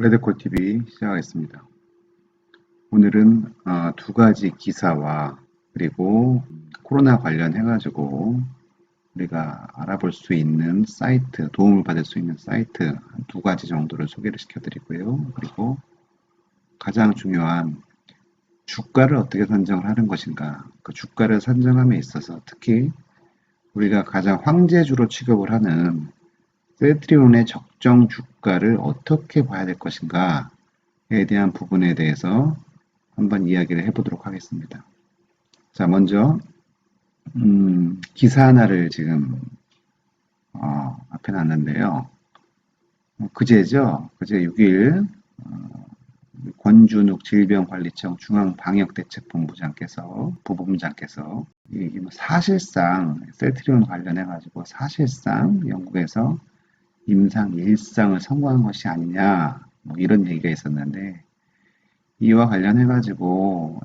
레드코 TV 시작하겠습니다. 오늘은 두 가지 기사와 그리고 코로나 관련해가지고 우리가 알아볼 수 있는 사이트, 도움을 받을 수 있는 사이트 한 두 가지 정도를 소개를 시켜드리고요. 그리고 가장 중요한 주가를 어떻게 선정을 하는 것인가, 그 주가를 선정함에 있어서 특히 우리가 가장 황제주로 취급을 하는 셀트리온의 적정 주가를 어떻게 봐야 될 것인가에 대한 부분에 대해서 한번 이야기를 해보도록 하겠습니다. 자, 먼저 기사 하나를 지금 앞에 놨는데요. 그제죠. 그제 6일 권준욱 질병관리청 중앙방역대책본부장께서 부본부장께서 사실상 셀트리온 관련해 가지고 사실상 영국에서 임상 1상을 선고한 것이 아니냐, 뭐 이런 얘기가 있었는데, 이와 관련해 가지고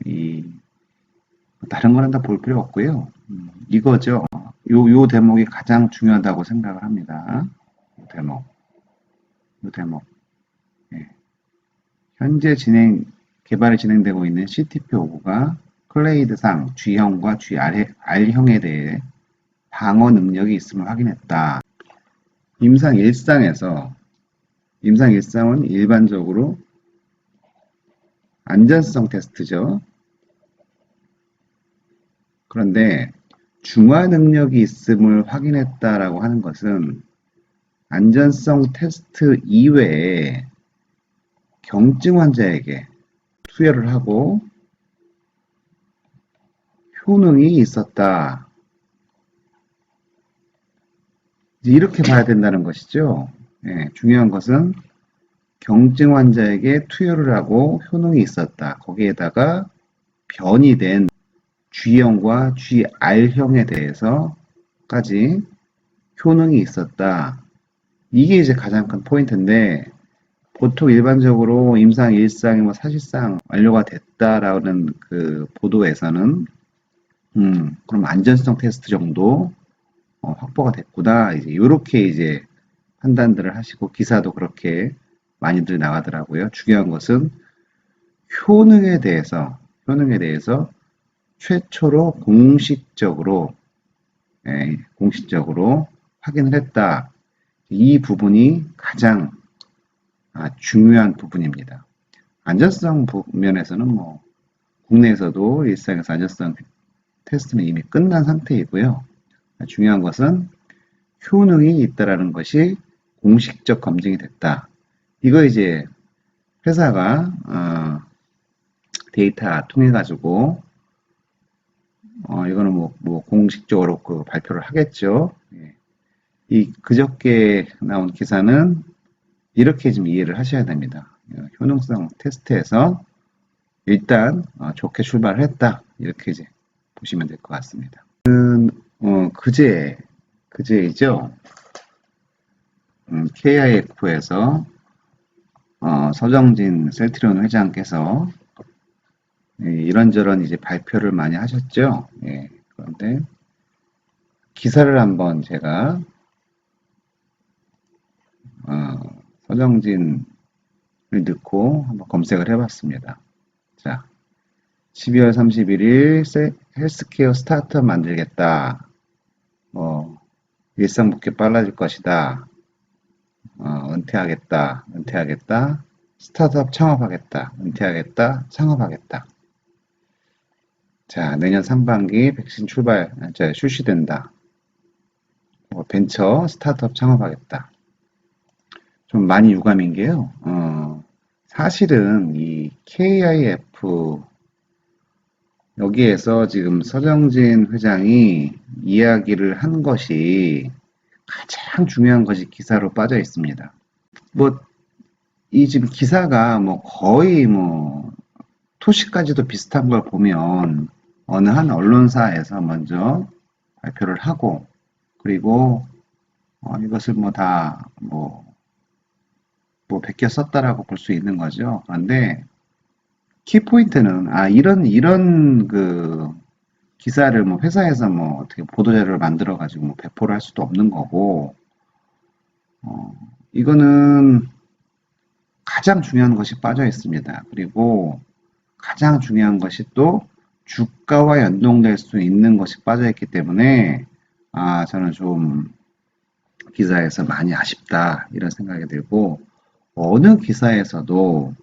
다른 거는 다 볼 필요 없고요. 이거죠. 요 대목이 가장 중요하다고 생각을 합니다. 요 대목. 예. 현재 개발이 진행되고 있는 CTP5가 클레이드상 G형과 GR형에 대해 방어 능력이 있음을 확인했다. 임상 1상은 일반적으로 안전성 테스트죠. 그런데 중화 능력이 있음을 확인했다라고 하는 것은 안전성 테스트 이외에 경증 환자에게 투여를 하고 효능이 있었다. 이렇게 봐야 된다는 것이죠. 예, 중요한 것은 경증 환자에게 투여를 하고 효능이 있었다. 거기에다가 변이 된 G형과 GR형에 대해서까지 효능이 있었다. 이게 이제 가장 큰 포인트인데, 보통 일반적으로 임상 1상이 뭐 사실상 완료가 됐다라는 그 보도에서는 그럼 안전성 테스트 정도 확보가 됐구나. 이제 요렇게 이제 판단들을 하시고 기사도 그렇게 많이들 나가더라고요. 중요한 것은 효능에 대해서 최초로 공식적으로 확인을 했다. 이 부분이 가장 중요한 부분입니다. 안전성 면에서는 뭐 국내에서도 일상에서 안전성 테스트는 이미 끝난 상태이고요. 중요한 것은 효능이 있다라는 것이 공식적 검증이 됐다. 이거 이제 회사가 데이터 통해 가지고 이거는 뭐 공식적으로 그 발표를 하겠죠. 이 그저께 나온 기사는 이렇게 좀 이해를 하셔야 됩니다. 효능성 테스트에서 일단 좋게 출발을 했다. 이렇게 이제 보시면 될 것 같습니다. 그제이죠. KIF에서 서정진 셀트리온 회장께서 이런저런 이제 발표를 많이 하셨죠. 예, 그런데 기사를 한번 제가 서정진을 넣고 한번 검색을 해봤습니다. 자, 12월 31일 헬스케어 스타트업 만들겠다. 일상 복귀 빨라질 것이다. 은퇴하겠다. 스타트업 창업하겠다. 은퇴하겠다. 창업하겠다. 자, 내년 상반기 백신 출시된다. 벤처 스타트업 창업하겠다. 좀 많이 유감인 게요. 사실은 이 KIF 여기에서 지금 서정진 회장이 이야기를 한 것이 가장 중요한 것이 기사로 빠져 있습니다. 이 지금 기사가 거의 토시까지도 비슷한 걸 보면 어느 한 언론사에서 먼저 발표를 하고 그리고 이것을 베껴 썼다라고 볼 수 있는 거죠. 그런데 키포인트는 이런 그 기사를 회사에서 어떻게 보도자료를 만들어 가지고 배포를 할 수도 없는 거고 이거는 가장 중요한 것이 빠져 있습니다. 그리고 가장 중요한 것이 또 주가와 연동될 수 있는 것이 빠져 있기 때문에 저는 좀 기사에서 많이 아쉽다 이런 생각이 들고 어느 기사에서도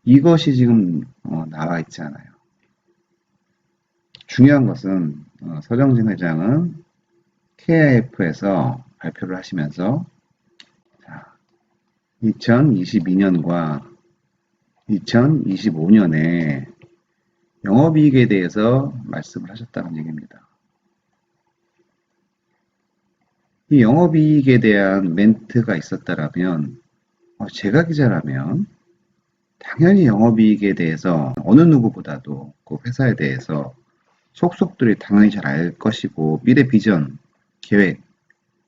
이것이 지금 나와 있지 않아요. 중요한 것은 서정진 회장은 KIF에서 발표를 하시면서 2022년과 2025년에 영업이익에 대해서 말씀을 하셨다는 얘기입니다. 이 영업이익에 대한 멘트가 있었다라면 제가 기자라면 당연히 영업이익에 대해서 어느 누구보다도 그 회사에 대해서 속속들이 당연히 잘 알 것이고 미래 비전, 계획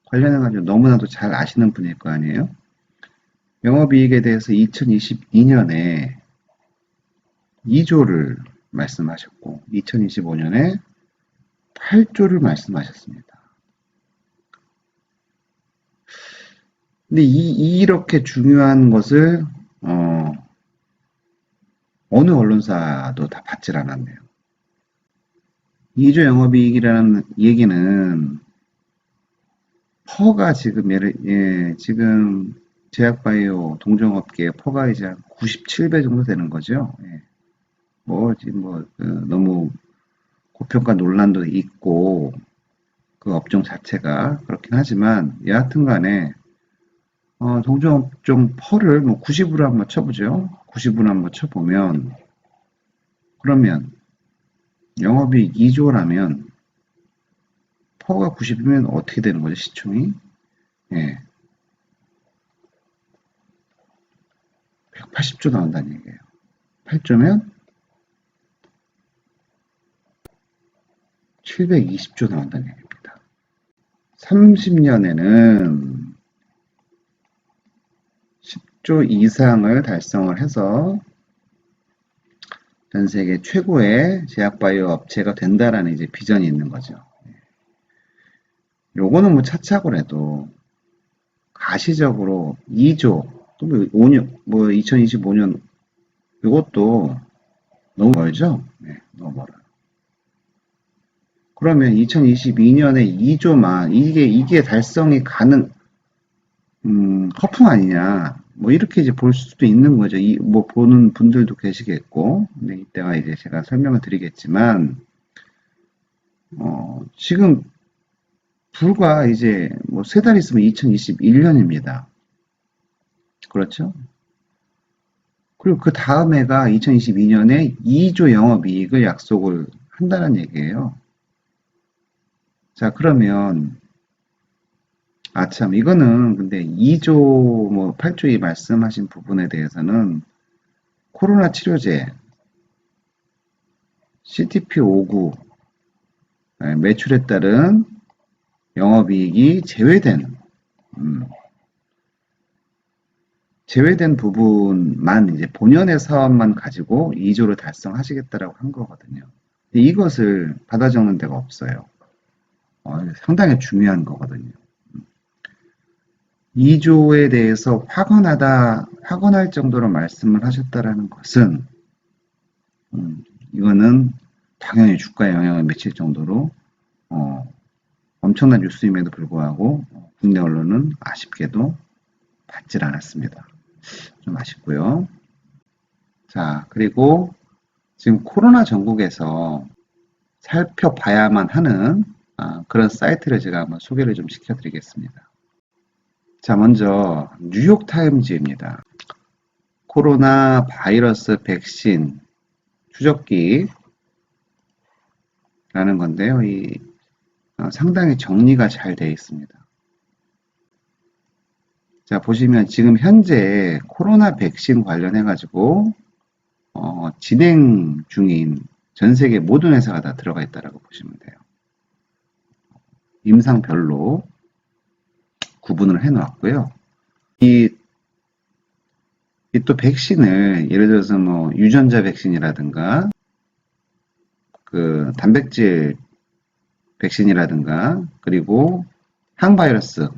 관련해가지고 너무나도 잘 아시는 분일 거 아니에요? 영업이익에 대해서 2022년에 2조를 말씀하셨고 2025년에 8조를 말씀하셨습니다. 근데 이렇게 중요한 것을 어느 언론사도 다 받질 않았네요. 2조 영업이익이라는 얘기는 퍼가 지금 지금 제약바이오 동종업계 퍼가 이제 한 97배 정도 되는 거죠. 지금 너무 고평가 논란도 있고 그 업종 자체가 그렇긴 하지만 여하튼 간에 동종업종 퍼를 90으로 한번 쳐보죠. 90으로 한번 쳐보면 그러면 영업이익 2조라면 퍼가 90이면 어떻게 되는 거죠? 시총이 180조 나온다는 얘기예요. 8조면 720조 나온다는 얘기입니다. 30년에는 10조 이상을 달성을 해서 전 세계 최고의 제약바이오 업체가 된다라는 이제 비전이 있는 거죠. 요거는 차차고라도 가시적으로 2조 또 5년 2025년 이것도 너무 멀죠? 너무 멀어요. 그러면 2022년에 2조만 이게 달성이 가능 허풍 아니냐 이렇게 이제 볼 수도 있는 거죠. 보는 분들도 계시겠고 근데 이때가 이제 제가 설명을 드리겠지만 지금 불과 이제 3달 있으면 2021년입니다. 그렇죠? 그리고 그 다음 해가 2022년에 2조 영업이익을 약속을 한다는 얘기예요. 자, 그러면 참 이거는 근데 2조 8조 이 말씀하신 부분에 대해서는 코로나 치료제 CTP59 매출에 따른 영업이익이 제외된 부분만 이제 본연의 사업만 가지고 2조를 달성하시겠다라고 한 거거든요. 이것을 받아 적는 데가 없어요. 상당히 중요한 거거든요. 2조에 대해서 확언할 정도로 말씀을 하셨다라는 것은 이거는 당연히 주가에 영향을 미칠 정도로 엄청난 뉴스임에도 불구하고 국내 언론은 아쉽게도 받질 않았습니다. 좀 아쉽고요. 자, 그리고 지금 코로나 전국에서 살펴봐야만 하는 그런 사이트를 제가 한번 소개를 좀 시켜드리겠습니다. 자, 먼저 뉴욕타임즈입니다. 코로나 바이러스 백신 추적기라는 건데요. 상당히 정리가 잘 되어 있습니다. 자, 보시면 지금 현재 코로나 백신 관련해 가지고 진행 중인 전 세계 모든 회사가 다 들어가 있다라고 보시면 돼요. 임상별로 구분을 해 놓았고요. 이 또 백신을 예를 들어서 유전자 백신이라든가 그 단백질 백신이라든가 그리고 항바이러스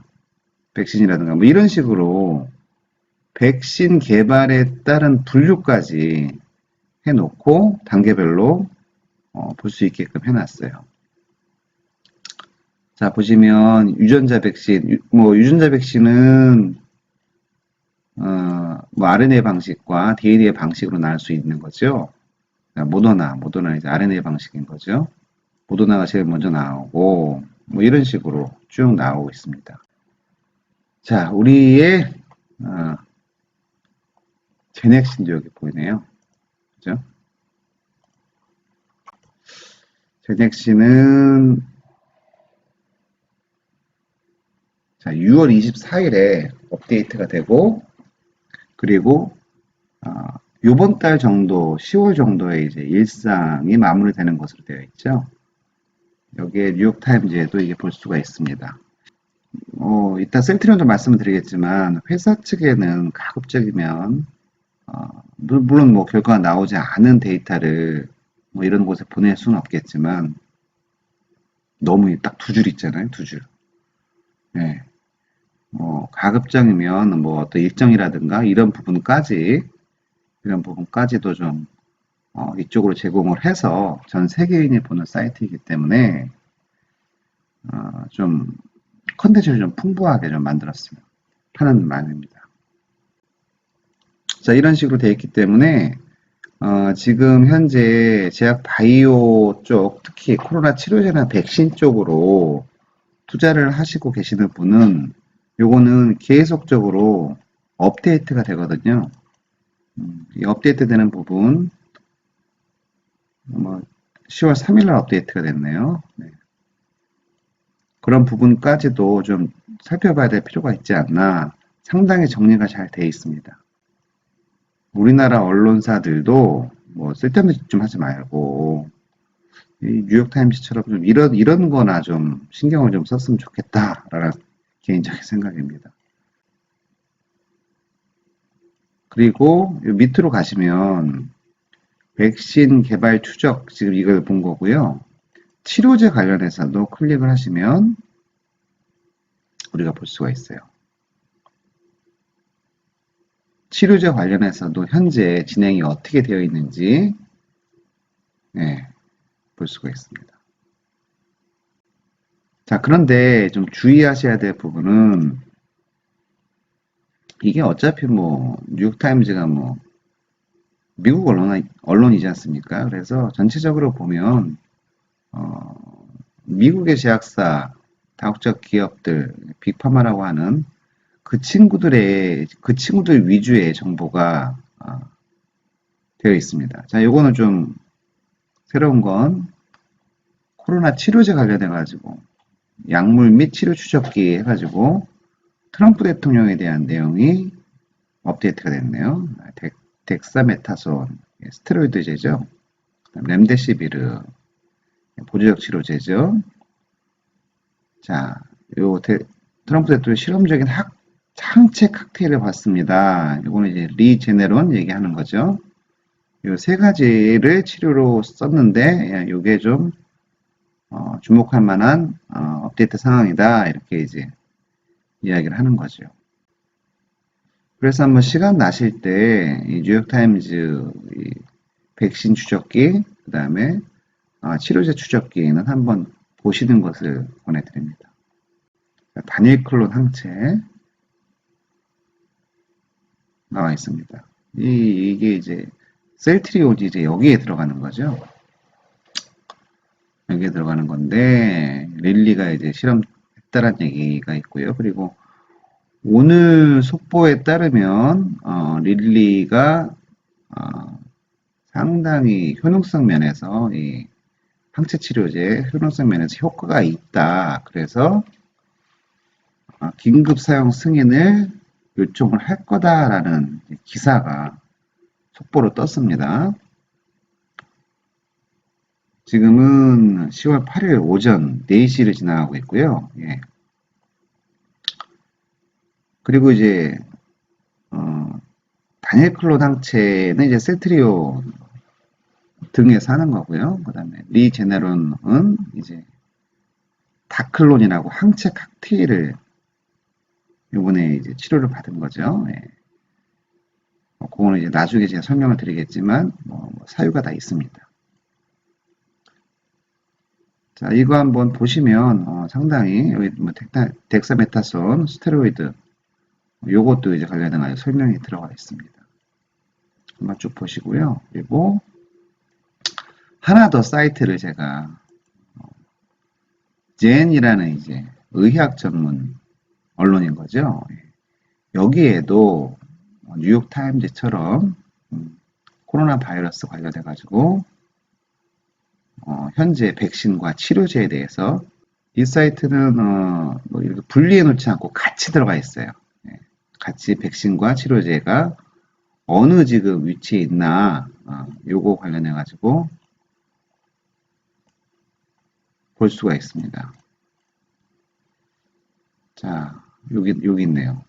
백신이라든가 이런 식으로 백신 개발에 따른 분류까지 해놓고 단계별로 볼 수 있게끔 해놨어요. 자, 보시면 유전자 백신, 유전자 백신은 뭐 RNA 방식과 DNA 방식으로 나눌 수 있는 거죠. 모더나 이제 RNA 방식인 거죠. 모더나가 제일 먼저 나오고 뭐 이런 식으로 쭉 나오고 있습니다. 자, 우리의 제넥신도 여기 보이네요. 그죠? 제넥신은 자, 6월 24일에 업데이트가 되고 그리고 요번 달 정도, 10월 정도에 이제 일상이 마무리되는 것으로 되어 있죠. 여기에 뉴욕타임즈에도 이게 볼 수가 있습니다. 이따 셀트리온도 말씀을 드리겠지만 회사 측에는 가급적이면 물론 뭐 결과가 나오지 않은 데이터를 뭐 이런 곳에 보낼 수는 없겠지만 너무 딱 두 줄 있잖아요, 두 줄. 네. 가급적이면 뭐 어떤 일정이라든가 이런 부분까지도 좀 이쪽으로 제공을 해서 전 세계인이 보는 사이트이기 때문에 좀 컨텐츠를 좀 풍부하게 좀 만들었으면 하는 마음입니다. 자, 이런 식으로 되어 있기 때문에 지금 현재 제약 바이오 쪽, 특히 코로나 치료제나 백신 쪽으로 투자를 하시고 계시는 분은 요거는 계속적으로 업데이트가 되거든요. 이 업데이트 되는 부분, 10월 3일날 업데이트가 됐네요. 네. 그런 부분까지도 좀 살펴봐야 될 필요가 있지 않나. 상당히 정리가 잘 되어 있습니다. 우리나라 언론사들도 뭐 쓸데없는 짓 좀 하지 말고 이 뉴욕타임즈처럼 좀 이런 거나 좀 신경을 좀 썼으면 좋겠다라는 개인적인 생각입니다. 그리고 밑으로 가시면 백신 개발 추적 지금 이걸 본 거고요. 치료제 관련해서도 클릭을 하시면 우리가 볼 수가 있어요. 치료제 관련해서도 현재 진행이 어떻게 되어 있는지 네, 볼 수가 있습니다. 자, 그런데 좀 주의하셔야 될 부분은 이게 어차피 뭐 뉴욕타임즈가 뭐 미국 언론이지 않습니까? 그래서 전체적으로 보면 미국의 제약사, 다국적 기업들, 빅파마라고 하는 그 친구들 위주의 정보가 되어 있습니다. 자, 요거는 좀 새로운 건 코로나 치료제 관련해 가지고 약물 및 치료 추적기 해가지고 트럼프 대통령에 대한 내용이 업데이트가 됐네요. 덱사메타손, 스테로이드제죠. 렘데시비르, 보조적 치료제죠. 자, 트럼프 대통령 실험적인 항체 칵테일을 봤습니다. 이거는 이제 리제네론 얘기하는 거죠. 이 세 가지를 치료로 썼는데, 이게 좀 주목할 만한 업데이트 상황이다. 이렇게 이제 이야기를 하는 거죠. 그래서 한번 시간 나실 때 뉴욕타임즈 백신 추적기, 그 다음에 치료제 추적기는 한번 보시는 것을 권해드립니다. 단일 클론 항체 나와 있습니다. 이게 이제 셀트리온이 이제 여기에 들어가는 거죠. 여기에 들어가는 건데 릴리가 이제 실험했다라는 얘기가 있고요. 그리고 오늘 속보에 따르면 릴리가 상당히 효능성 면에서 이 항체 치료제 효능성 면에서 효과가 있다. 그래서 긴급 사용 승인을 요청을 할 거다라는 기사가 속보로 떴습니다. 지금은 10월 8일 오전 4시를 지나가고 있고요. 예. 그리고 이제 단일 클론 항체는 이제 셀트리오 등에서 하는 거고요. 그 다음에 리제네론은 이제 다클론이라고 항체 칵테일을 요번에 이제 치료를 받은 거죠. 예. 그거는 이제 나중에 제가 설명을 드리겠지만, 사유가 다 있습니다. 자, 이거 한번 보시면, 상당히, 여기 뭐, 덱사메타손, 스테로이드, 요것도 이제 관련해서 설명이 들어가 있습니다. 한번 쭉 보시고요. 그리고, 하나 더 사이트를 제가, 젠이라는 이제, 의학 전문 언론인 거죠. 여기에도, 뉴욕타임즈처럼, 코로나 바이러스 관련해 가지고 현재 백신과 치료제에 대해서 이 사이트는 뭐 이렇게 분리해 놓지 않고 같이 들어가 있어요. 예, 같이 백신과 치료제가 어느 지금 위치에 있나 요거 관련해 가지고 볼 수가 있습니다. 자, 여기 있네요.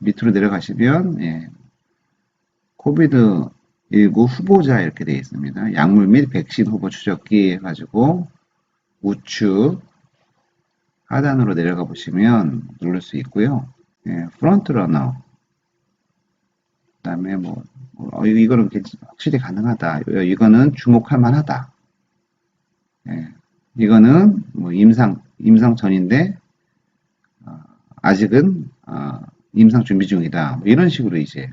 밑으로 내려가시면 코비드 19 후보자 이렇게 되어 있습니다. 약물 및 백신 후보 추적기 해가지고 우측 하단으로 내려가 보시면 누를 수 있고요. 프론트 러너. 그 다음에 이거는 확실히 가능하다. 이거는 주목할 만하다. 이거는 임상 전인데, 아직은, 임상 준비 중이다. 이런 식으로 이제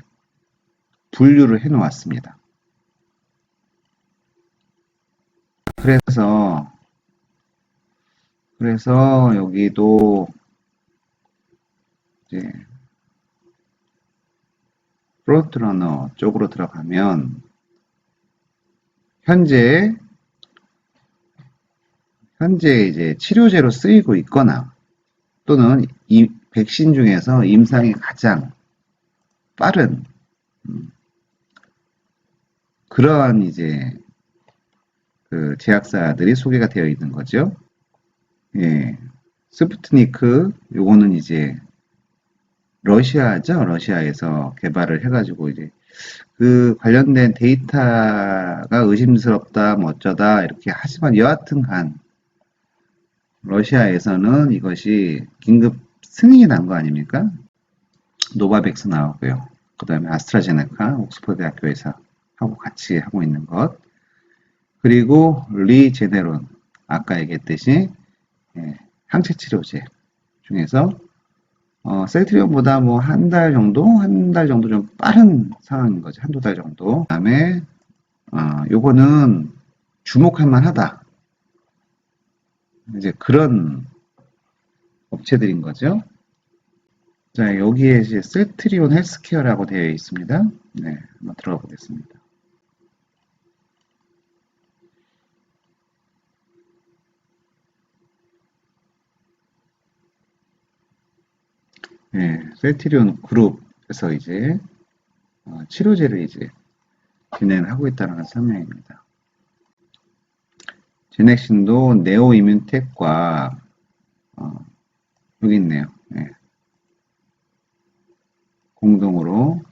분류를 해 놓았습니다. 그래서 여기도 이제 프론트러너 쪽으로 들어가면 현재 이제 치료제로 쓰이고 있거나 또는 이 백신 중에서 임상이 가장 빠른 그러한 이제 그 제약사들이 소개가 되어 있는 거죠. 예. 스푸트니크 요거는 이제 러시아죠. 러시아에서 개발을 해가지고 이제 그 관련된 데이터가 의심스럽다, 뭐 어쩌다 이렇게 하지만 여하튼간 러시아에서는 이것이 긴급 승인이 난 거 아닙니까? 노바백스 나오고요. 그 다음에 아스트라제네카, 옥스퍼드 대학교에서 하고 같이 하고 있는 것. 그리고 리제네론, 아까 얘기했듯이 항체 치료제 중에서 셀트리온보다 뭐 한 달 정도 좀 빠른 상황인 거죠. 한두 달 정도. 그 다음에 요거는 주목할 만하다. 이제 그런 업체들인 거죠. 자, 여기에 이제 셀트리온 헬스케어라고 되어 있습니다. 네, 한번 들어가 보겠습니다. 네, 셀트리온 그룹에서 이제 치료제를 이제 진행하고 있다는 설명입니다. 제넥신도 네오이뮨텍과 여기 있네요. 네. 공동으로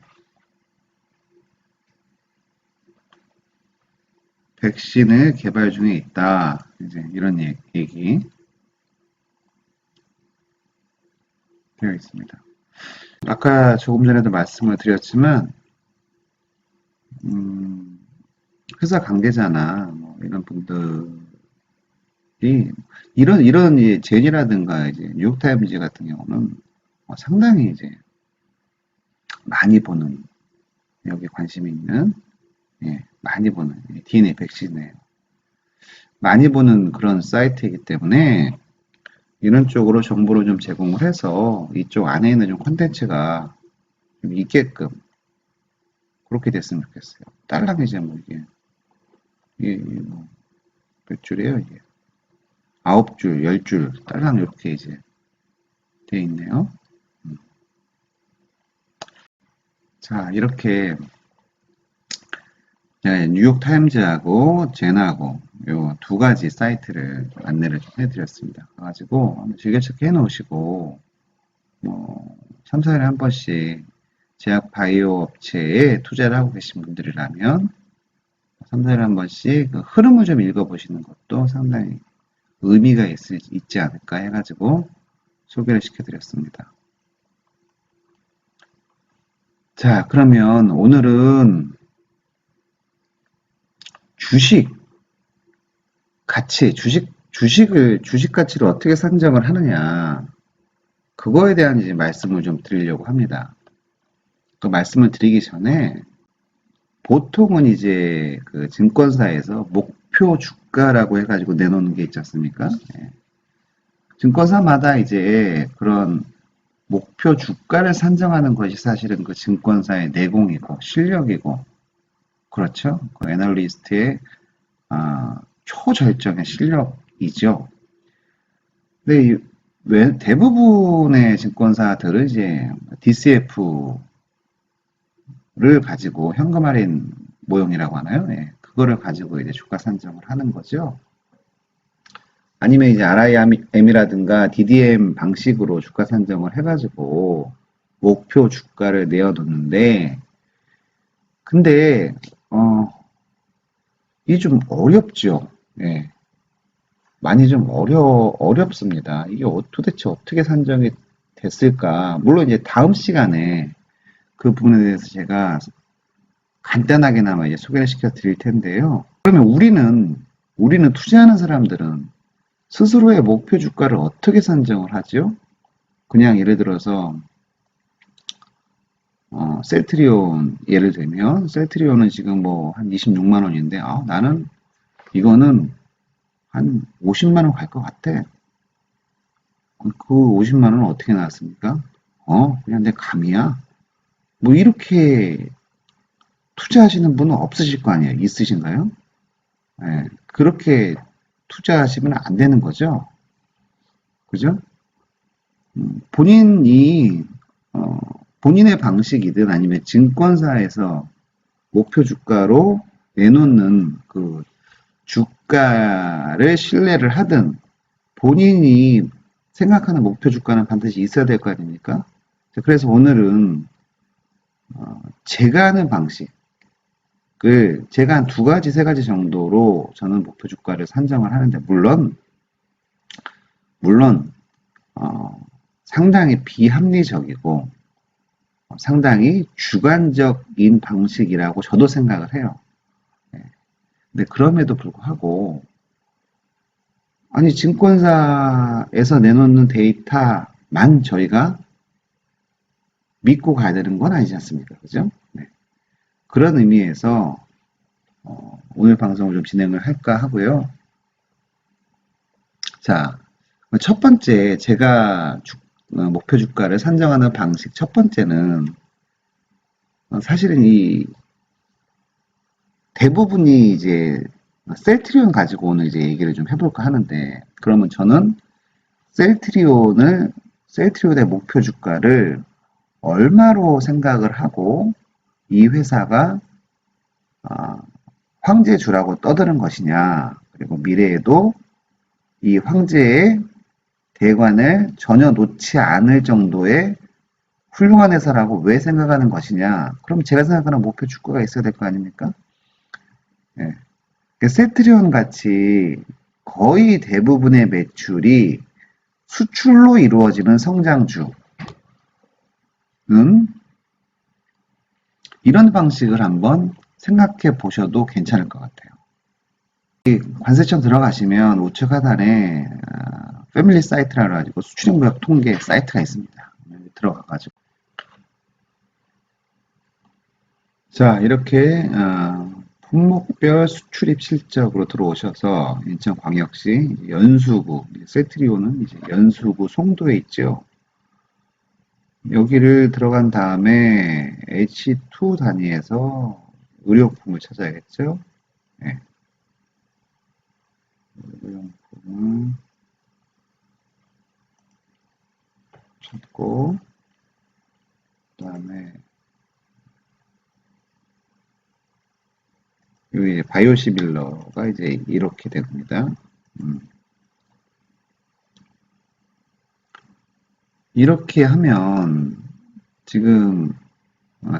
백신을 개발 중에 있다. 이제 이런 얘기 되어 있습니다. 아까 조금 전에도 말씀을 드렸지만 회사 관계자나 뭐 이런 분들이 이런 이제 제니라든가 이제 뉴욕타임즈 같은 경우는 상당히 이제 많이 보는 여기 관심이 있는 많이 보는 DNA 백신에 많이 보는 그런 사이트이기 때문에 이런 쪽으로 정보를 좀 제공을 해서 이쪽 안에 있는 좀 콘텐츠가 좀 있게끔 그렇게 됐으면 좋겠어요. 딸랑 이제 뭐 이게 뭐 몇 줄이에요 이게 9줄, 10줄 딸랑 이렇게 이제 되어 있네요. 자, 이렇게 뉴욕 타임즈하고 젠하고 요 두 가지 사이트를 안내를 좀 해드렸습니다. 그래가지고 한번 즐겨찾기 해놓으시고 뭐 3, 4일에 한 번씩 제약 바이오 업체에 투자를 하고 계신 분들이라면 3, 4일에 한 번씩 그 흐름을 좀 읽어보시는 것도 상당히 의미가 있지 않을까 해가지고 소개를 시켜드렸습니다. 자, 자, 그러면 오늘은 주식 가치, 주식 가치를 어떻게 산정을 하느냐, 그거에 대한 이제 말씀을 좀 드리려고 합니다. 그 말씀을 드리기 전에 보통은 이제 그 증권사에서 목표 주가라고 해가지고 내놓는 게 있지 않습니까? 예. 증권사마다 이제 그런 목표 주가를 산정하는 것이 사실은 그 증권사의 내공이고 실력이고, 그렇죠? 그 애널리스트의 초절정의 실력이죠. 근데 왜 대부분의 증권사들은 이제 DCF를 가지고 현금 할인 모형이라고 하나요? 예, 그거를 가지고 이제 주가 산정을 하는 거죠. 아니면 이제 RIM이라든가 DDM 방식으로 주가 산정을 해가지고 목표 주가를 내어놓는데, 근데 이게 좀 어렵죠. 예. 많이 좀 어렵습니다. 이게 도대체 어떻게 산정이 됐을까? 물론 이제 다음 시간에 그 부분에 대해서 제가 간단하게나마 이제 소개를 시켜 드릴 텐데요. 그러면 우리는 투자하는 사람들은 스스로의 목표 주가를 어떻게 산정을 하죠? 그냥 예를 들어서 셀트리온 예를 들면 셀트리온은 지금 뭐 한 26만 원인데 나는 이거는 한 50만 원 갈 것 같아. 그 50만 원은 어떻게 나왔습니까? 그냥 내 감이야. 뭐 이렇게 투자하시는 분은 없으실 거 아니에요. 있으신가요? 예, 그렇게 투자하시면 안 되는 거죠. 그죠? 본인이 어, 본인의 방식이든 아니면 증권사에서 목표 주가로 내놓는 그 주가를 신뢰를 하든 본인이 생각하는 목표 주가는 반드시 있어야 될 거 아닙니까? 그래서 오늘은 제가 하는 방식을 제가 한 두 가지, 세 가지 정도로 저는 목표 주가를 산정을 하는데, 물론 상당히 비합리적이고 상당히 주관적인 방식이라고 저도 생각을 해요. 근데 그럼에도 불구하고 아니 증권사에서 내놓는 데이터만 저희가 믿고 가야 되는 건 아니지 않습니까? 그죠? 네. 그런 의미에서 오늘 방송을 좀 진행을 할까 하고요. 자, 첫 번째 제가 목표 주가를 산정하는 방식 첫 번째는 사실은 이 대부분이 이제 셀트리온 가지고 오늘 이제 얘기를 좀 해볼까 하는데, 그러면 저는 셀트리온의 목표 주가를 얼마로 생각을 하고 이 회사가 황제주라고 떠드는 것이냐, 그리고 미래에도 이 황제의 대관을 전혀 놓지 않을 정도의 훌륭한 회사라고 왜 생각하는 것이냐. 그럼 제가 생각하는 목표 주가가 있어야 될 거 아닙니까? 예. 셀트리온 같이 거의 대부분의 매출이 수출로 이루어지는 성장주는 이런 방식을 한번 생각해 보셔도 괜찮을 것 같아요. 관세청 들어가시면 우측 하단에 패밀리 사이트라 가지고 수출입무역 통계 사이트가 있습니다. 들어가가지고 자, 이렇게 품목별 수출입 실적으로 들어오셔서 인천광역시 연수구, 셀트리온은 이제 연수구 송도에 있죠. 여기를 들어간 다음에 H2 단위에서 의료용품을 찾아야겠죠. 네. 의료용품을 찾고, 그 다음에 여기 바이오시밀러가 이제 이렇게 됩니다. 이렇게 하면 지금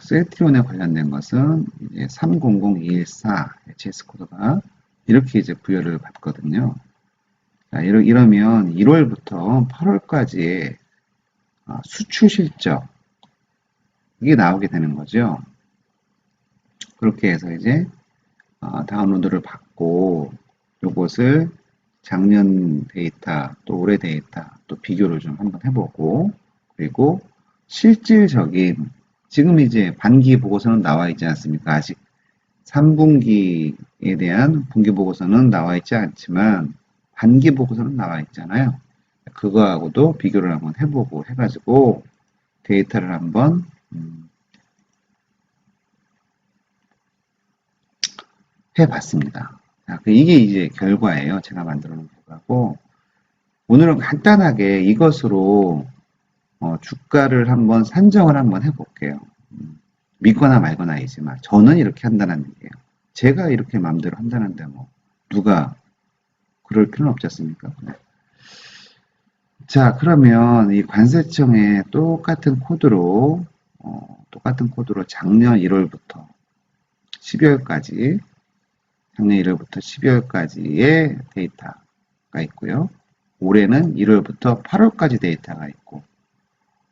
셀트리온에 관련된 것은 이제 300214 HS 코드가 이렇게 이제 부여를 받거든요. 자, 이러면 1월부터 8월까지의 수출 실적, 이게 나오게 되는 거죠. 그렇게 해서 이제 다운로드를 받고 요것을 작년 데이터 또 올해 데이터 또 비교를 좀 한번 해보고 그리고 실질적인 지금 이제 반기 보고서는 나와 있지 않습니까? 아직 3분기에 대한 분기 보고서는 나와 있지 않지만 반기 보고서는 나와 있잖아요. 그거하고도 비교를 한번 해보고 해가지고 데이터를 한번 해봤습니다. 자, 이게 이제 결과예요. 제가 만들어 놓은 결과고 오늘은 간단하게 이것으로 주가를 한번 산정을 한번 해볼게요. 믿거나 말거나이지만 저는 이렇게 한다는 얘기예요. 제가 이렇게 마음대로 한다는데 뭐 누가 그럴 필요는 없지 않습니까? 네. 자, 그러면 이 관세청에 똑같은 코드로 작년 1월부터 12월까지 작년 1월부터 12월까지의 데이터가 있고요. 올해는 1월부터 8월까지 데이터가 있고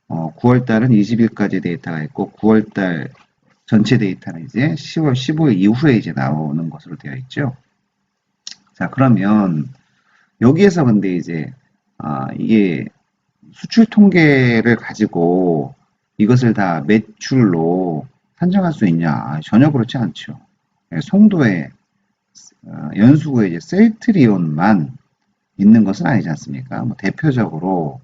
9월달은 20일까지 데이터가 있고 9월달 전체 데이터는 이제 10월 15일 이후에 이제 나오는 것으로 되어 있죠. 자, 그러면 여기에서 근데 이제 이게 수출 통계를 가지고 이것을 다 매출로 산정할 수 있냐? 전혀 그렇지 않죠. 송도에 연수구에 이제 셀트리온만 있는 것은 아니지 않습니까? 뭐 대표적으로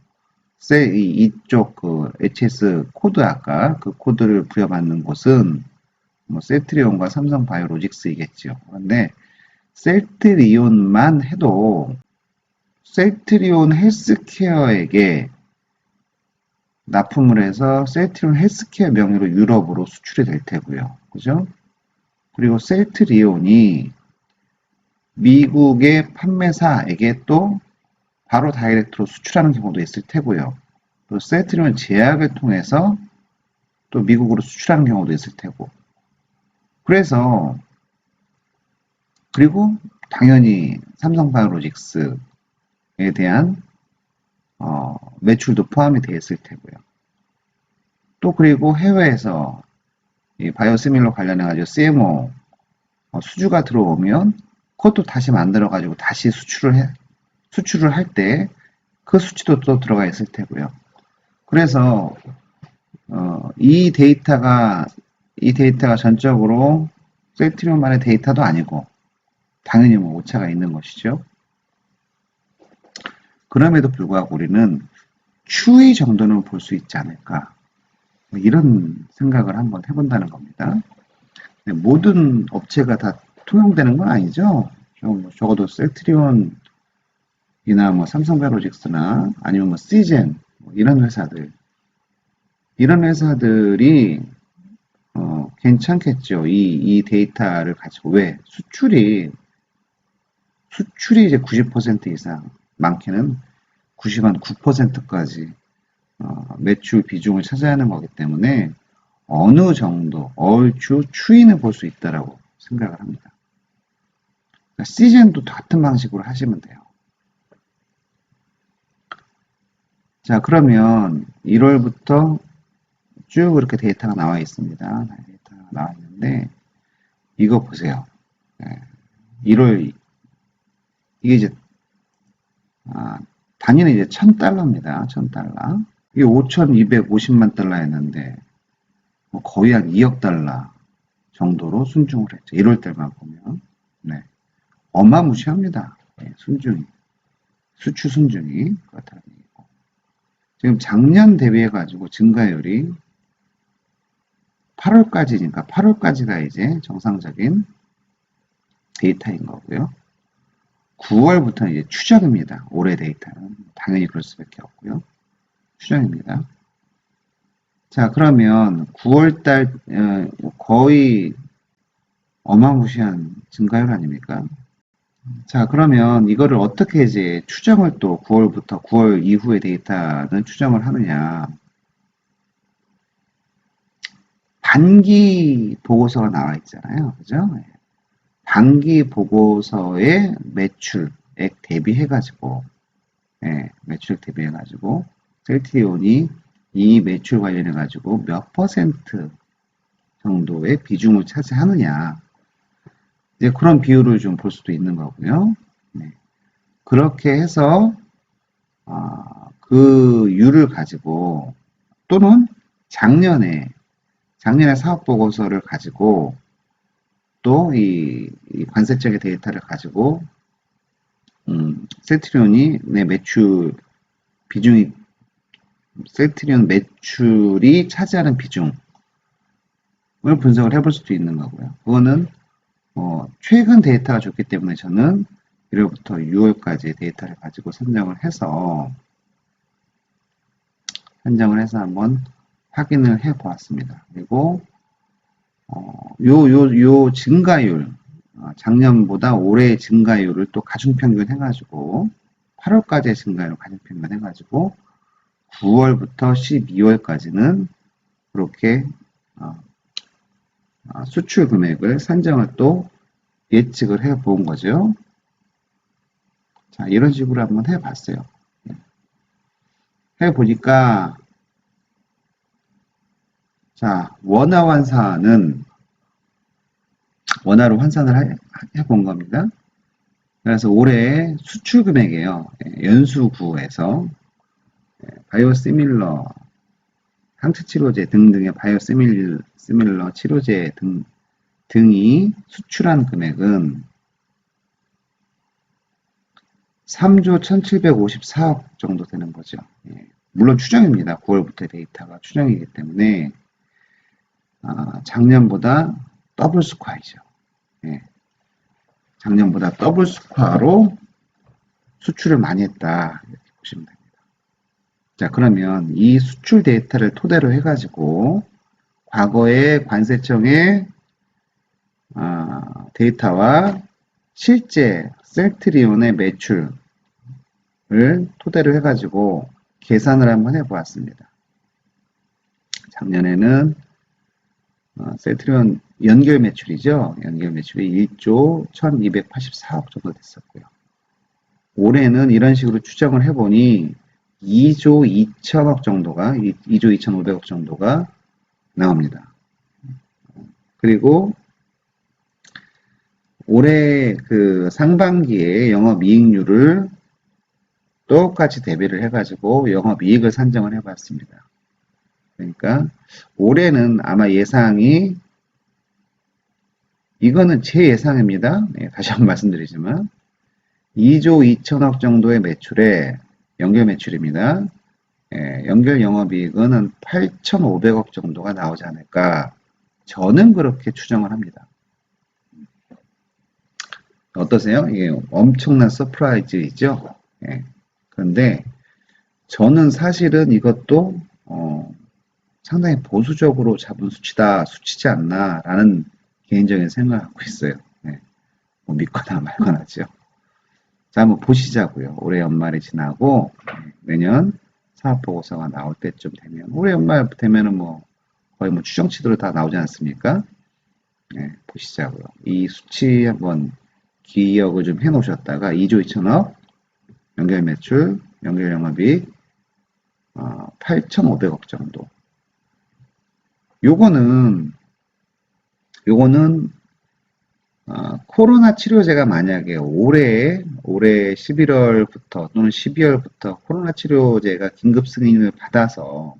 이쪽 그 HS 코드 아까 그 코드를 부여받는 곳은 뭐 셀트리온과 삼성바이오로직스이겠죠. 그런데 셀트리온만 해도 셀트리온 헬스케어에게 납품을 해서 셀트리온 헬스케어 명의로 유럽으로 수출이 될 테고요. 그죠? 그리고 셀트리온이 미국의 판매사에게 또 바로 다이렉트로 수출하는 경우도 있을 테고요. 또 셀트리온 제약을 통해서 또 미국으로 수출하는 경우도 있을 테고. 그래서 그리고 당연히 삼성바이오로직스에 대한 매출도 포함이 되어 있을 테고요. 또 그리고 해외에서 이 바이오시밀러 관련해가지고 CMO 수주가 들어오면 그것도 다시 만들어가지고 다시 수출을 할 때 그 수치도 또 들어가 있을 테고요. 그래서 이 데이터가 전적으로 셀트리온만의 데이터도 아니고 당연히 뭐 오차가 있는 것이죠. 그럼에도 불구하고 우리는 추이 정도는 볼 수 있지 않을까 이런 생각을 한번 해본다는 겁니다. 모든 업체가 다 통용되는 건 아니죠. 적어도 셀트리온이나 뭐 삼성바이오로직스나 아니면 뭐 시젠 뭐 이런 회사들이 괜찮겠죠. 이 데이터를 가지고 왜 수출이 이제 90% 이상 많게는 99%까지 매출 비중을 차지하는 거기 때문에 어느 정도 얼추 추이는 볼 수 있다라고 생각을 합니다. 그러니까 시즌도 같은 방식으로 하시면 돼요. 자, 그러면 1월부터 쭉 이렇게 데이터가 나와 있습니다. 데이터가 나와 있는데 이거 보세요. 1월 이게 이제 단위는 이제 1000달러입니다. 1000달러. 이게 5250만 달러였는데 거의 한 2억 달러 정도로 순증을 했죠. 1월 달만 보면. 네. 어마무시합니다. 네, 순증이. 수출 순증이 그렇다는 얘기고. 지금 작년 대비해가지고 증가율이 8월까지니까 8월까지가 이제 정상적인 데이터인 거고요. 9월부터는 이제 추정입니다. 올해 데이터는. 당연히 그럴 수밖에 없고요. 추정입니다. 자, 그러면 9월달 거의 어마무시한 증가율 아닙니까? 자, 그러면 이거를 어떻게 이제 추정을 또 9월부터 9월 이후의 데이터는 추정을 하느냐. 반기 보고서가 나와 있잖아요. 그죠? 반기 보고서의 매출액 대비해가지고, 매출액 대비해가지고, 셀트리온이 이 매출 관련해 가지고 몇 퍼센트 정도의 비중을 차지하느냐. 이제 그런 비율을 좀 볼 수도 있는 거고요. 네. 그렇게 해서 그 율을 가지고 또는 작년에 사업 보고서를 가지고 또 이 관세청의 데이터를 가지고 셀트리온이 내 매출 비중이 셀트리온 매출이 차지하는 비중을 분석을 해볼 수도 있는 거고요. 그거는 최근 데이터가 좋기 때문에 저는 1월부터 6월까지 데이터를 가지고 선정을 해서 한번 확인을 해 보았습니다. 그리고 요 증가율, 작년보다 올해의 증가율을 또 가중평균 해가지고 8월까지의 증가율을 가중평균 해가지고 9월부터 12월까지는 그렇게 수출 금액을 산정을 또 예측을 해 본 거죠. 자, 이런 식으로 한번 해 봤어요. 해 보니까 자, 원화로 환산을 해 본 겁니다. 그래서 올해 수출 금액이에요. 연수구에서 바이오시밀러, 항체치료제 등등의 바이오시밀러 치료제 등이 수출한 금액은 3조 1754억 정도 되는 거죠. 물론 추정입니다. 9월부터 데이터가 추정이기 때문에 작년보다 더블 스코어이죠. 작년보다 더블 스코어로 수출을 많이 했다. 이렇게 보시면 됩니다. 자, 그러면 이 수출 데이터를 토대로 해가지고 과거의 관세청의 데이터와 실제 셀트리온의 매출을 토대로 해가지고 계산을 한번 해보았습니다. 작년에는 셀트리온 연결 매출이죠. 연결 매출이 1조 1284억 정도 됐었고요. 올해는 이런 식으로 추정을 해보니 2조 2천억 정도가, 2조 2,500억 정도가 나옵니다. 그리고 올해 그 상반기에 영업이익률을 똑같이 대비를 해가지고 영업이익을 산정을 해봤습니다. 그러니까 올해는 아마 예상이, 이거는 제 예상입니다. 네, 다시 한번 말씀드리지만 2조 2천억 정도의 매출에 연결 매출입니다. 연결 영업이익은 한 8,500억 정도가 나오지 않을까, 저는 그렇게 추정을 합니다. 어떠세요? 이게 엄청난 서프라이즈이죠. 그런데 저는 사실은 이것도 상당히 보수적으로 잡은 수치지 않나라는 개인적인 생각을 갖고 있어요. 뭐 믿거나 말거나죠. 자, 한번 보시자고요. 올해 연말이 지나고 내년 사업보고서가 나올 때쯤 되면, 올해 연말 되면은 뭐 거의 뭐 추정치대로 다 나오지 않습니까? 보시자고요. 이 수치 한번 기억을 좀 해 놓으셨다가 2조 2천억 연결 매출, 연결 영업이익 8,500억 정도. 요거는 코로나 치료제가 만약에 올해 11월부터 또는 12월부터 코로나 치료제가 긴급 승인을 받아서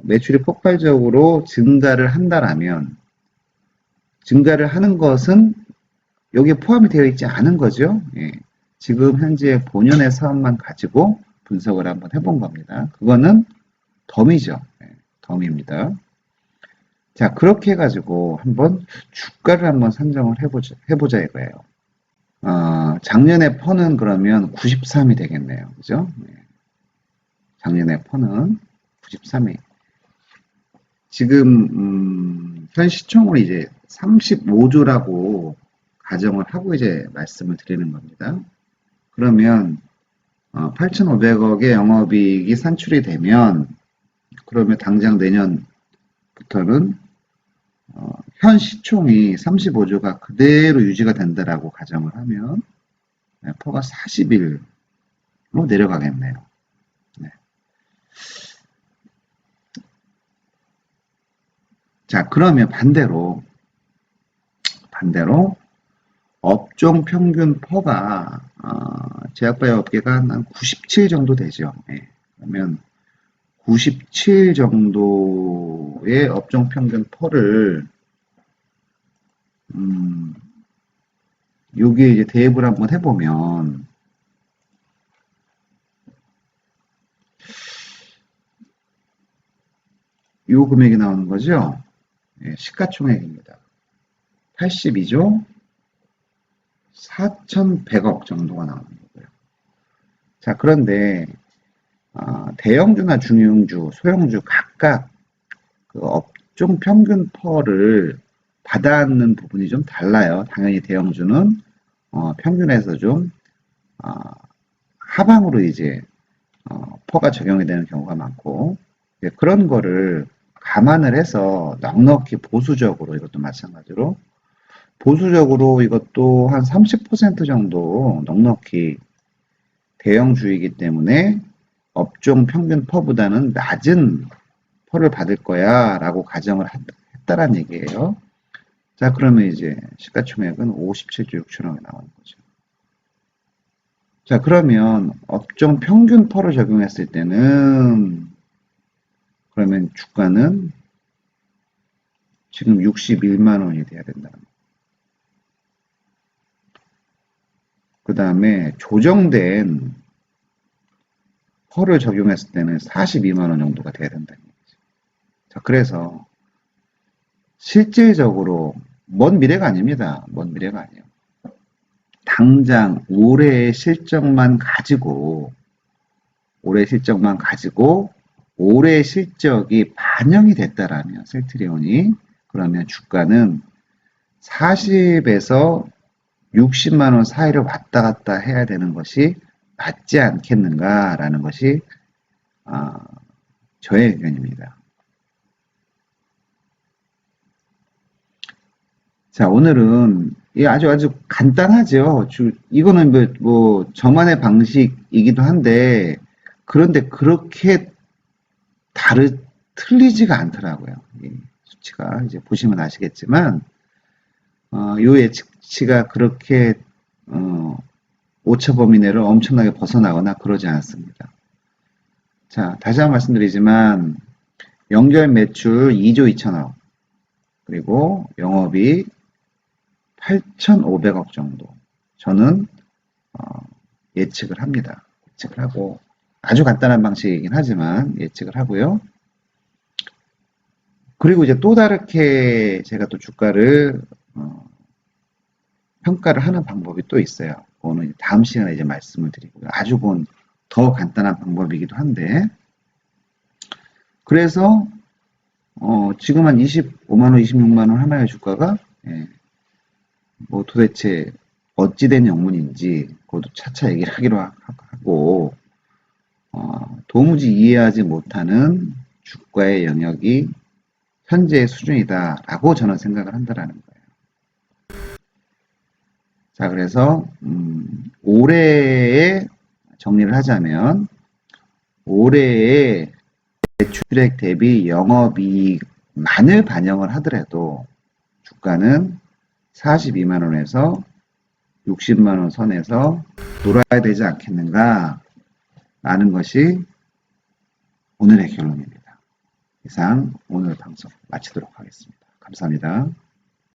매출이 폭발적으로 증가를 한다라면, 증가를 하는 것은 여기에 포함이 되어 있지 않은 거죠. 지금 현재 본연의 사업만 가지고 분석을 한번 해본 겁니다. 그거는 덤이죠. 덤입니다. 자, 그렇게 해가지고 한번 주가를 한번 산정을 해보자 이거예요. 작년에 퍼는 그러면 93이 되겠네요. 그죠? 작년에 퍼는 93이. 지금, 현 시총으로 이제 35조라고 가정을 하고 이제 말씀을 드리는 겁니다. 그러면 8,500억의 영업이익이 산출이 되면, 그러면 당장 내년부터는 현 시총이 35조가 그대로 유지가 된다라고 가정을 하면 퍼가 40일로 내려가겠네요. 자, 그러면 반대로 업종 평균 퍼가 제약바이오 업계가 한 97 정도 되죠. 예. 그러면 97 정도의 업종 평균 퍼를 여기에 이제 대입을 한번 해보면 요 금액이 나오는 거죠. 예, 시가총액입니다. 82조 4,100억 정도가 나오는 거고요. 자, 그런데 대형주나 중형주, 소형주 각각 그 업종 평균 퍼를 받아안는 부분이 좀 달라요. 당연히 대형주는 평균에서 좀 하방으로 이제 퍼가 적용이 되는 경우가 많고 그런 거를 감안을 해서 넉넉히 보수적으로 이것도 마찬가지로 보수적으로 이것도 한 30% 정도 넉넉히 대형주이기 때문에 업종 평균 퍼보다는 낮은 퍼를 받을 거야 라고 가정을 했다란 얘기예요. 자, 그러면 이제 시가총액은 57조 6천억이 나오는 거죠. 자, 그러면 업종 평균 퍼를 적용했을 때는 그러면 주가는 지금 61만 원이 돼야 된다는 거예요. 그 다음에 조정된 퍼를 적용했을 때는 42만 원 정도가 돼야 된다는 얘기죠. 자, 그래서 실질적으로 먼 미래가 아닙니다. 먼 미래가 아니에요. 당장 올해의 실적만 가지고 올해 실적이 반영이 됐다라면 셀트리온이 그러면 주가는 40에서 60만 원 사이를 왔다 갔다 해야 되는 것이 맞지 않겠는가라는 것이 저의 의견입니다. 자, 오늘은 아주 간단하죠. 이거는 뭐 저만의 방식이기도 한데 그런데 그렇게 틀리지가 않더라고요. 이 수치가 이제 보시면 아시겠지만 요 예측치가 그렇게 오차 범위 내를 엄청나게 벗어나거나 그러지 않습니다. 자, 다시 한번 말씀드리지만 연결 매출 2조 2천억 그리고 영업이 8,500억 정도 저는 예측을 합니다. 예측을 하고 아주 간단한 방식이긴 하지만 예측을 하고요. 그리고 이제 또 다르게 제가 또 주가를 평가를 하는 방법이 또 있어요. 그거는 다음 시간에 이제 말씀을 드리고요. 아주 그건 더 간단한 방법이기도 한데 그래서 지금 한 25만 원, 26만 원 하나의 주가가 뭐 도대체 어찌된 영문인지 그것도 차차 얘기를 하기로 하고 도무지 이해하지 못하는 주가의 영역이 현재의 수준이다라고 저는 생각을 한다라는 거예요. 자, 그래서 올해의 정리를 하자면 올해의 매출액 대비 영업이익만을 반영을 하더라도 주가는 42만 원에서 60만 원 선에서 놀아야 되지 않겠는가 라는 것이 오늘의 결론입니다. 이상 오늘 방송 마치도록 하겠습니다. 감사합니다.